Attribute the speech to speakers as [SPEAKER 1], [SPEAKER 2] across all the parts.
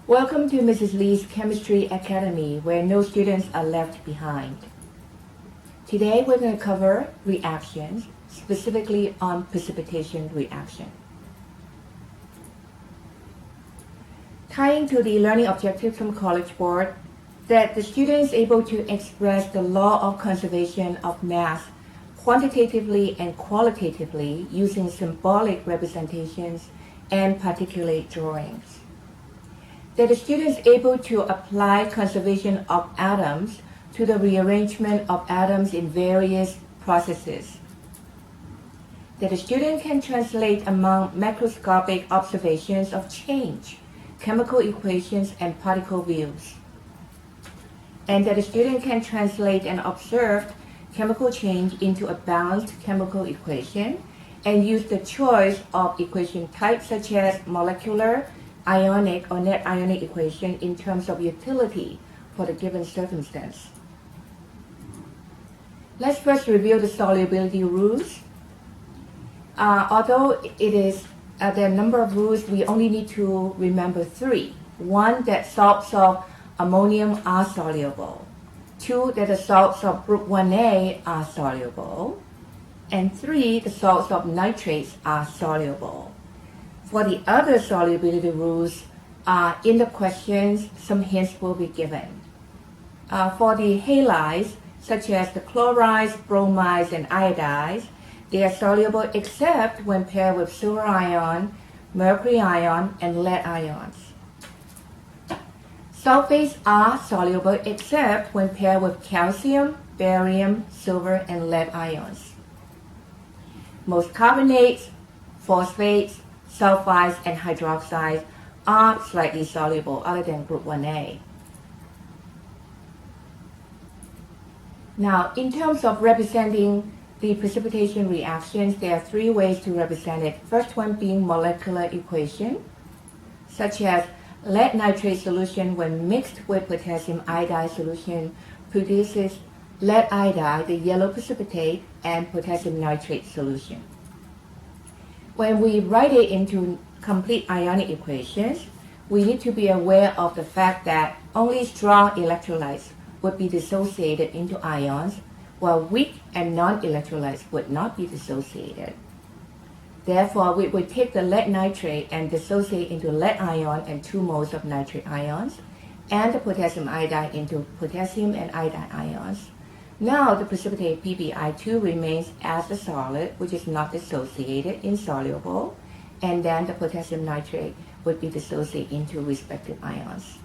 [SPEAKER 1] Welcome to Mrs. Lee's Chemistry Academy, where no students are left behind. Today we're going to cover reactions, specifically on precipitation reaction. Tying to the learning objectives from College Board, that the student is able to express the law of conservation of mass quantitatively and qualitatively using symbolic representations and particulate drawings. That the student is able to apply conservation of atoms to the rearrangement of atoms in various processes. That the student can translate among macroscopic observations of change, chemical equations, and particle views. And that the student can translate an observed chemical change into a balanced chemical equation and use the choice of equation types such as molecular, ionic, or net ionic equation in terms of utility for the given circumstance. Let's first review the solubility rules. Although there are a number of rules, we only need to remember three. One, that salts of ammonium are soluble. Two, that the salts of group 1A are soluble. And three, the salts of nitrates are soluble. For the other solubility rules, in the questions, some hints will be given. For the halides, such as the chlorides, bromides, and iodides, they are soluble except when paired with silver ion, mercury ion, and lead ions. Sulfates are soluble except when paired with calcium, barium, silver, and lead ions. Most carbonates, phosphates, sulfides, and hydroxides are slightly soluble other than group 1A. Now, in terms of representing the precipitation reactions, there are three ways to represent it. First one being molecular equation, such as lead nitrate solution when mixed with potassium iodide solution produces lead iodide, the yellow precipitate, and potassium nitrate solution. When we write it into complete ionic equations, we need to be aware of the fact that only strong electrolytes would be dissociated into ions, while weak and non-electrolytes would not be dissociated. Therefore, we would take the lead nitrate and dissociate into lead ion and 2 moles of nitrate ions, and the potassium iodide into potassium and iodide ions. Now the precipitate PbI2 remains as the solid, which is not dissociated, insoluble, and then the potassium nitrate would be dissociated into respective ions.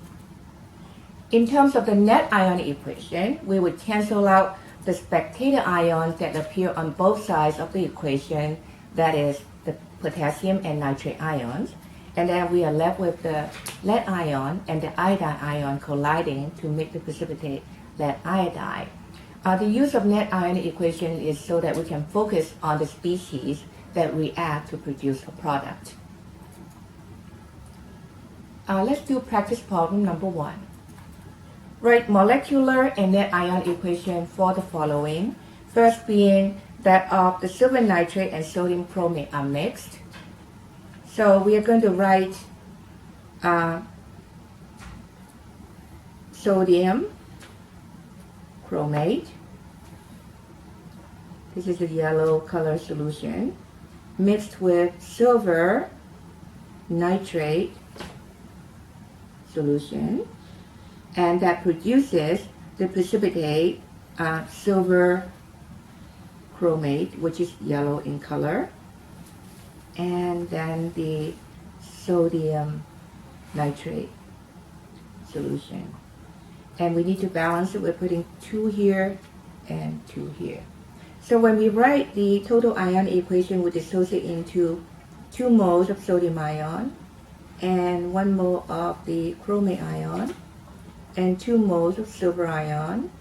[SPEAKER 1] In terms of the net ionic equation, we would cancel out the spectator ions that appear on both sides of the equation, that is, the potassium and nitrate ions, and then we are left with the lead ion and the iodide ion colliding to make the precipitate lead iodide. The use of net ionic equation is so that we can focus on the species that react to produce a product. Let's do practice problem number 1. Write molecular and net ion equation for the following. First being that of the silver nitrate and sodium chromate are mixed. So we are going to write sodium chromate. This is a yellow color solution mixed with silver nitrate solution, and that produces the precipitate silver chromate, which is yellow in color, and then the sodium nitrate solution. And we need to balance it. We're putting 2 here and 2 here. So when we write the total ion equation, we dissociate into 2 moles of sodium ion and 1 mole of the chromate ion and 2 moles of silver ion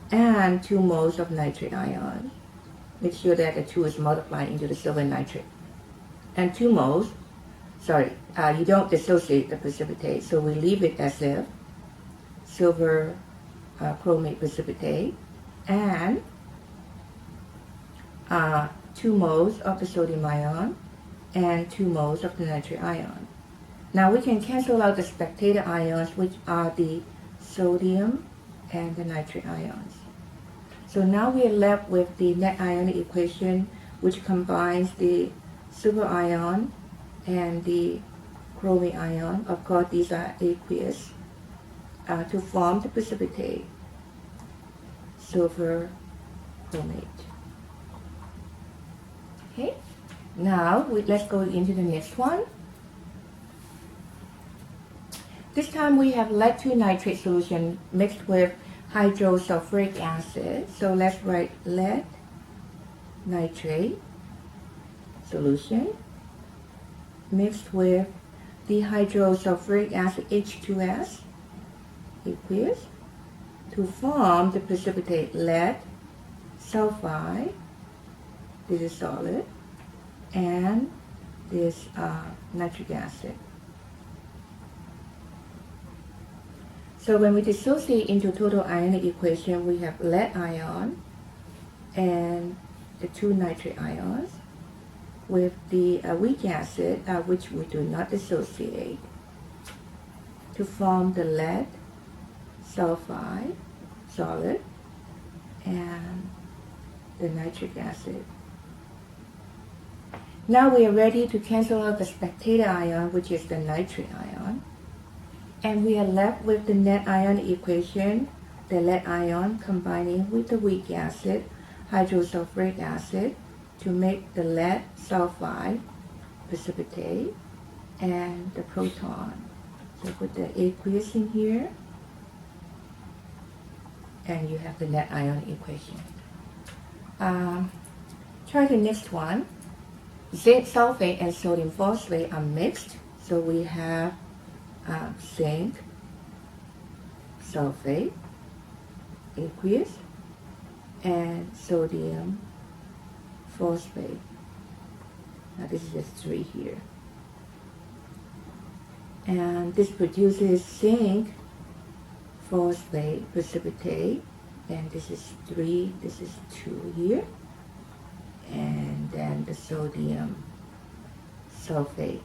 [SPEAKER 1] and 2 moles of nitrate ion. Make sure that the 2 is multiplied into the silver nitrate. And 2 moles, you don't dissociate the precipitate, so we leave it as if silver chromate precipitate, and 2 moles of the sodium ion and 2 moles of the nitrate ion. Now we can cancel out the spectator ions, which are the sodium and the nitric ions. So now we are left with the net ionic equation, which combines the superion and the chromate ion. Of course, these are aqueous, to form the precipitate, silver chromate. Okay, now let's go into the next one. This time we have lead 2 nitrate solution mixed with hydrosulfuric acid. So let's write lead nitrate solution mixed with the hydrosulfuric acid H2S aqueous to form the precipitate lead sulfide. This is solid, and this nitric acid. So when we dissociate into total ionic equation, we have lead ion and the 2 nitrate ions with the weak acid, which we do not dissociate, to form the lead sulfide solid and the nitric acid. Now we are ready to cancel out the spectator ion, which is the nitric ion. And we are left with the net ion equation, the lead ion combining with the weak acid, hydrosulfuric acid, to make the lead sulfide precipitate and the proton. So put the aqueous in here, and you have the net ion equation. Try the next one. Zinc sulfate and sodium phosphate are mixed, so we have zinc sulfate aqueous and sodium phosphate. Now this is just 3 here, and this produces zinc phosphate precipitate, and this is 3, this is 2 here, and then the sodium sulfate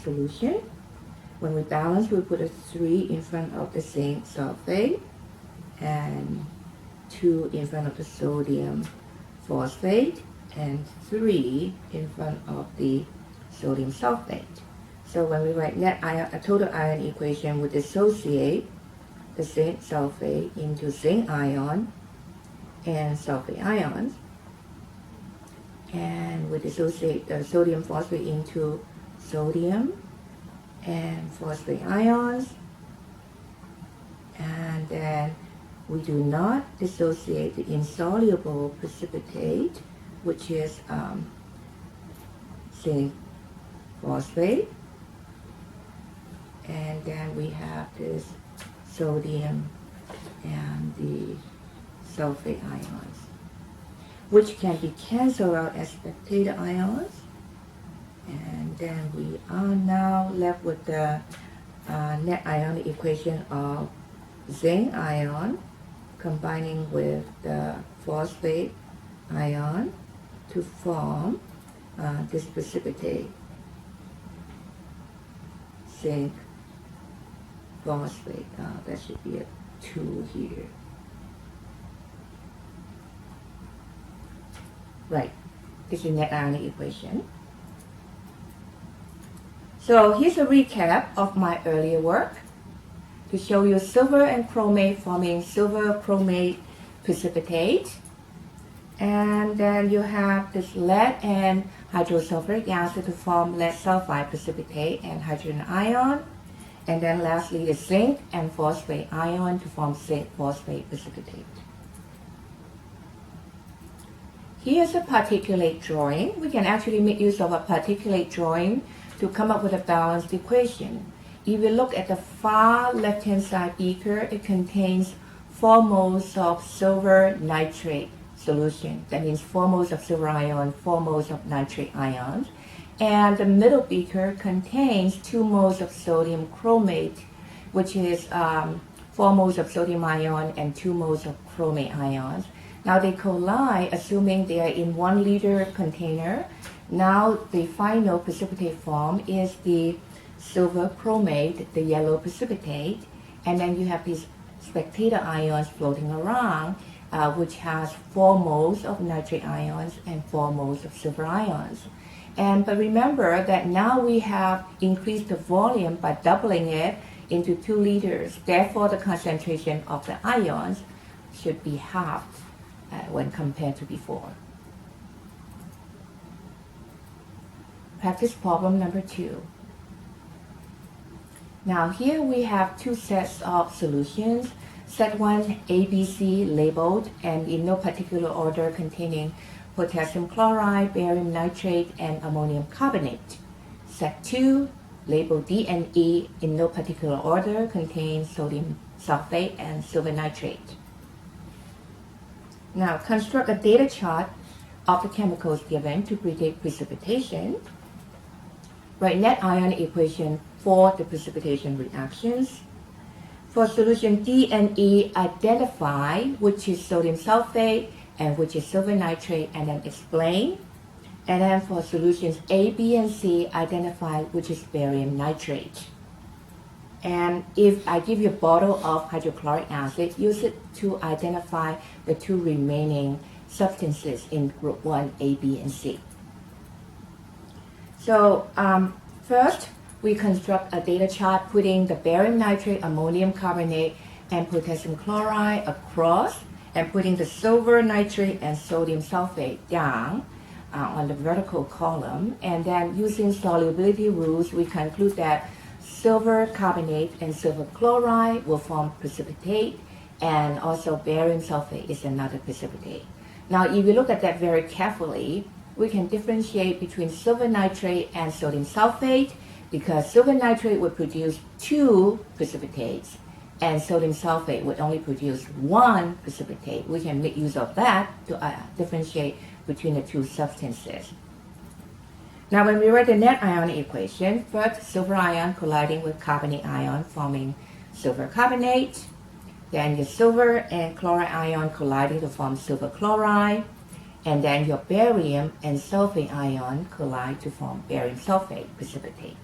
[SPEAKER 1] solution. When we balance, we put a 3 in front of the zinc sulfate and 2 in front of the sodium phosphate and 3 in front of the sodium sulfate. So when we write net ion, a total ion equation, we dissociate the zinc sulfate into zinc ion and sulfate ions, and we dissociate the sodium phosphate into sodium and phosphate ions, and then we do not dissociate the insoluble precipitate, which is zinc phosphate, and then we have this sodium and the sulfate ions, which can be cancelled out as spectator ions. And then we are now left with the net ionic equation of zinc ion combining with the phosphate ion to form this precipitate, zinc phosphate. That should be a 2 here. Right, this is net ionic equation. So here's a recap of my earlier work to show you silver and chromate forming silver chromate precipitate. And then you have this lead and hydrosulfuric acid to form lead sulfide precipitate and hydrogen ion. And then lastly, the zinc and phosphate ion to form zinc phosphate precipitate. Here's a particulate drawing. We can actually make use of a particulate drawing to come up with a balanced equation. If you look at the far left-hand side beaker, it contains 4 moles of silver nitrate solution. That means 4 moles of silver ion, 4 moles of nitrate ions. And the middle beaker contains 2 moles of sodium chromate, which is 4 moles of sodium ion and 2 moles of chromate ions. Now they collide, assuming they are in 1 liter container. Now the final precipitate form is the silver chromate, the yellow precipitate, and then you have these spectator ions floating around, which has 4 moles of nitrate ions and 4 moles of silver ions. But remember that now we have increased the volume by doubling it into 2 liters. Therefore, the concentration of the ions should be halved when compared to before. Practice problem number 2. Now here we have 2 sets of solutions. Set 1, ABC, labeled and in no particular order, containing potassium chloride, barium nitrate, and ammonium carbonate. Set 2, labeled D and E, in no particular order, contains sodium sulfate and silver nitrate. Now construct a data chart of the chemicals given to predict precipitation. Write net ion equation for the precipitation reactions. For solution D and E, identify which is sodium sulfate and which is silver nitrate, and then explain. And then for solutions A, B, and C, identify which is barium nitrate. And if I give you a bottle of hydrochloric acid, use it to identify the 2 remaining substances in group 1, A, B, and C. So first, we construct a data chart putting the barium nitrate, ammonium carbonate, and potassium chloride across, and putting the silver nitrate and sodium sulfate down on the vertical column. And then using solubility rules, we conclude that silver carbonate and silver chloride will form precipitate, and also barium sulfate is another precipitate. Now, if you look at that very carefully, we can differentiate between silver nitrate and sodium sulfate, because silver nitrate would produce 2 precipitates and sodium sulfate would only produce 1 precipitate. We can make use of that to differentiate between the 2 substances. Now when we write the net ion equation, first silver ion colliding with carbonate ion forming silver carbonate, then your silver and chloride ion colliding to form silver chloride, and then your barium and sulfate ion collide to form barium sulfate precipitate.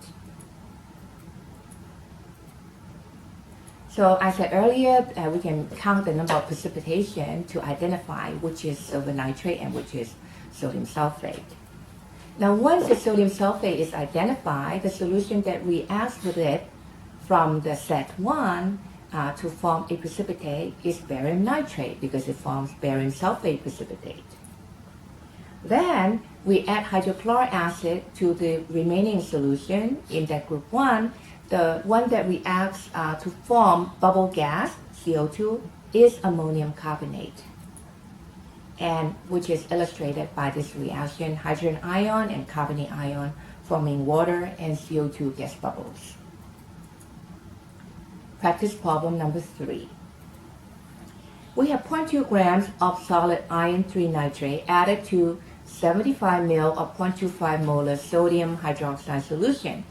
[SPEAKER 1] So as I said earlier, we can count the number of precipitation to identify which is silver nitrate and which is sodium sulfate. Now once the sodium sulfate is identified, the solution that reacts with it from the set 1 to form a precipitate is barium nitrate, because it forms barium sulfate precipitate. Then we add hydrochloric acid to the remaining solution in that group 1. The one that reacts to form bubble gas, CO2, is ammonium carbonate, and which is illustrated by this reaction, hydrogen ion and carbonate ion forming water and CO2 gas bubbles. Practice problem number 3. We have 0.2 grams of solid iron 3 nitrate added to 75 ml of 0.25 molar sodium hydroxide solution.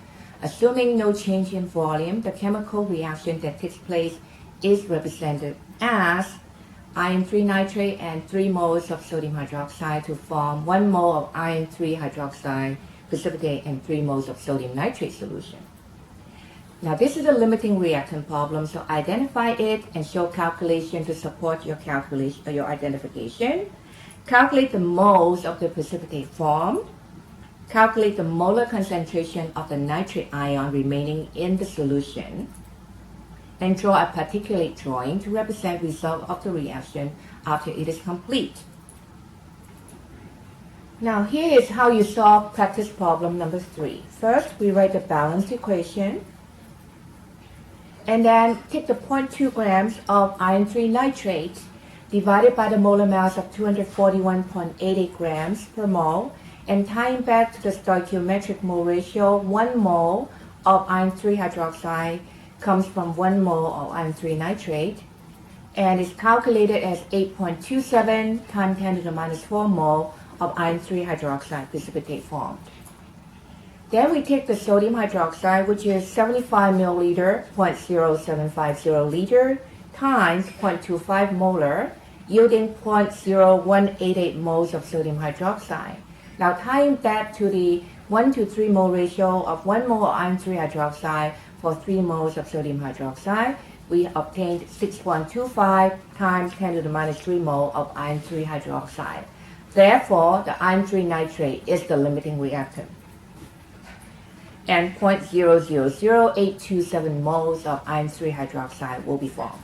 [SPEAKER 1] Assuming no change in volume, the chemical reaction that takes place is represented as iron 3 nitrate and 3 moles of sodium hydroxide to form 1 mole of iron 3 hydroxide precipitate and 3 moles of sodium nitrate solution. Now this is a limiting reactant problem, so identify it and show calculation to support your calculation, your identification. Calculate the moles of the precipitate formed. Calculate the molar concentration of the nitrate ion remaining in the solution, and draw a particulate drawing to represent the result of the reaction after it is complete. Now here is how you solve practice problem number 3. First, we write the balanced equation, and then take the 0.2 grams of iron 3 nitrate divided by the molar mass of 241.88 grams per mole, and tying back to the stoichiometric mole ratio, 1 mole of iron 3 hydroxide comes from 1 mole of iron 3 nitrate, and is calculated as 8.27 times 10 to the minus 4 mole of iron 3 hydroxide precipitate formed. Then we take the sodium hydroxide, which is 75 milliliter, 0.0750 liter, times 0.25 molar, yielding 0.0188 moles of sodium hydroxide. Now tying back to the 1 to 3 mole ratio of 1 mole of iron 3 hydroxide for 3 moles of sodium hydroxide, we obtained 6.25 times 10 to the minus 3 mole of iron 3 hydroxide. Therefore, the iron 3 nitrate is the limiting reactant. And 0.000827 moles of iron 3 hydroxide will be formed.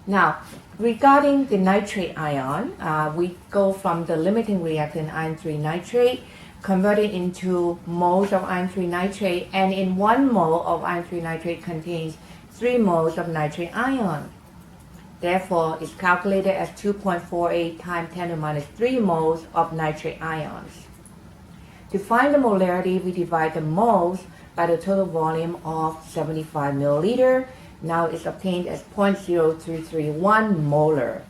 [SPEAKER 1] Now, regarding the nitrate ion, we go from the limiting reactant iron 3 nitrate, convert it into moles of iron 3 nitrate, and in 1 mole of iron 3 nitrate contains 3 moles of nitrate ion. Therefore, it's calculated as 2.48 times 10 to the minus 3 moles of nitrate ions. To find the molarity, we divide the moles by the total volume of 75 milliliter. Now it's obtained as 0.0331 molar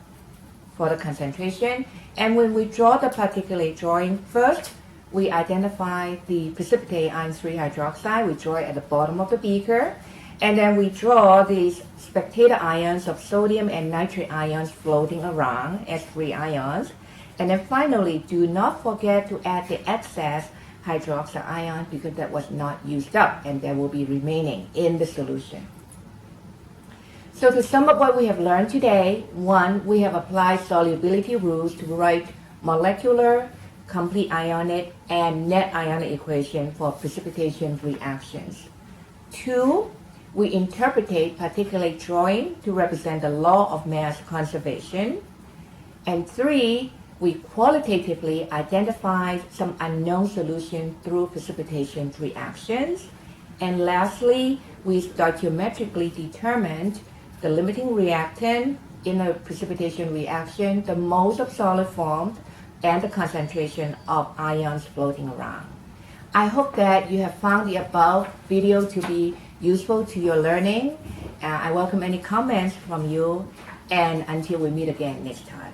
[SPEAKER 1] for the concentration. And when we draw the particulate drawing, first we identify the precipitate iron 3 hydroxide. We draw it at the bottom of the beaker. And then we draw these spectator ions of sodium and nitrate ions floating around as free ions. And then finally, do not forget to add the excess hydroxide ion because that was not used up and that will be remaining in the solution. So to sum up what we have learned today, 1, we have applied solubility rules to write molecular, complete ionic, and net ionic equation for precipitation reactions. 2, we interpretate particulate drawing to represent the law of mass conservation. And 3, we qualitatively identify some unknown solution through precipitation reactions. And lastly, we stoichiometrically determined the limiting reactant in a precipitation reaction, the moles of solid formed, and the concentration of ions floating around. I hope that you have found the above video to be useful to your learning. I welcome any comments from you, and until we meet again next time.